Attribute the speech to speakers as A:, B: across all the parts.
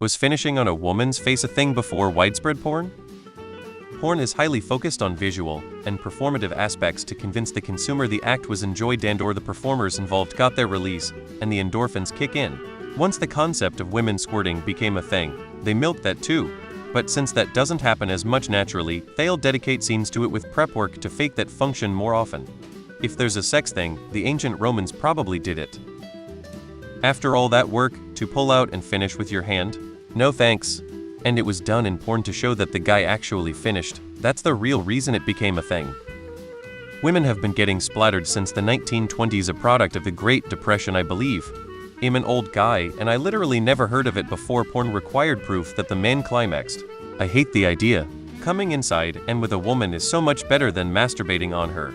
A: Was finishing on a woman's face a thing before widespread porn? Porn is highly focused on visual and performative aspects to convince the consumer the act was enjoyed and/or the performers involved got their release, and the endorphins kick in. Once the concept of women squirting became a thing, they milked that too. But since that doesn't happen as much naturally, they'll dedicate scenes to it with prep work to fake that function more often. If there's a sex thing, the ancient Romans probably did it. After all that work, to pull out and finish with your hand? No thanks. And it was done in porn to show that the guy actually finished. That's the real reason it became a thing. Women have been getting splattered since the 1920s, a product of the Great Depression, I believe. I'm an old guy, and I literally never heard of it before porn required proof that the man climaxed. I hate the idea. Coming inside and with a woman is so much better than masturbating on her.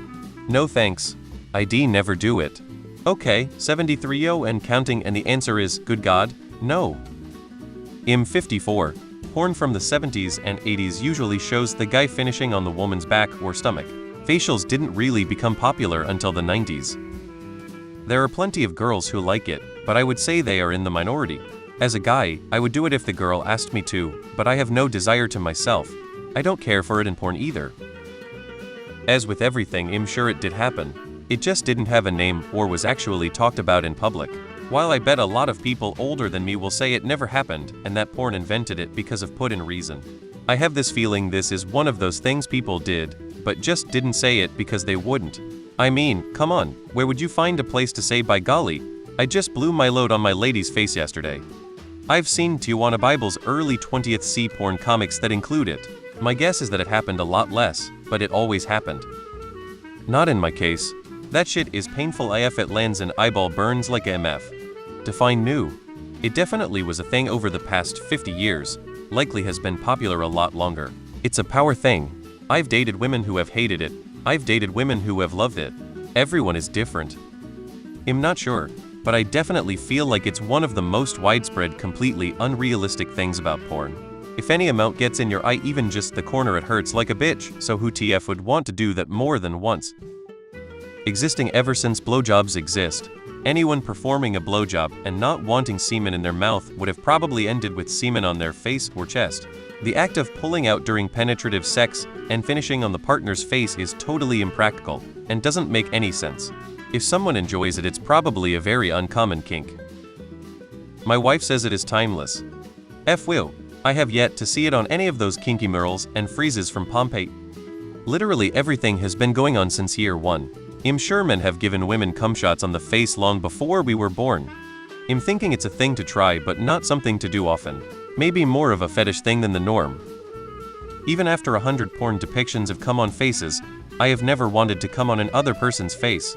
A: No thanks. I'd never do it. Okay, 73 and counting, and the answer is, good God, no. I'm 54. Porn from the 70s and 80s usually shows the guy finishing on the woman's back or stomach. Facials didn't really become popular until the 90s. There are plenty of girls who like it, but I would say they are in the minority. As a guy, I would do it if the girl asked me to, but I have no desire to myself. I don't care for it in porn either. As with everything, I'm sure it did happen. It just didn't have a name or was actually talked about in public. While I bet a lot of people older than me will say it never happened and that porn invented it because of put-in reason. I have this feeling this is one of those things people did, but just didn't say it because they wouldn't. I mean, come on, where would you find a place to say by golly, I just blew my load on my lady's face yesterday? I've seen Tijuana Bible's early 20th C porn comics that include it. My guess is that it happened a lot less, but it always happened. Not in my case. That shit is painful AF, it lands and eyeball burns like MF. Define new. It definitely was a thing over the past 50 years, likely has been popular a lot longer. It's a power thing. I've dated women who have hated it. I've dated women who have loved it. Everyone is different. I'm not sure, but I definitely feel like it's one of the most widespread, completely unrealistic things about porn. If any amount gets in your eye, even just the corner, it hurts like a bitch, so who TF would want to do that more than once? Existing ever since blowjobs exist. Anyone performing a blowjob and not wanting semen in their mouth would have probably ended with semen on their face or chest. The act of pulling out during penetrative sex and finishing on the partner's face is totally impractical and doesn't make any sense. If someone enjoys it, it's probably a very uncommon kink. My wife says it is timeless. Will. I have yet to see it on any of those kinky murals and friezes from Pompeii. Literally everything has been going on since year one. I'm sure men have given women cum shots on the face long before we were born. I'm thinking it's a thing to try, but not something to do often. Maybe more of a fetish thing than the norm. Even after 100 porn depictions of cum on faces, I have never wanted to cum on another person's face.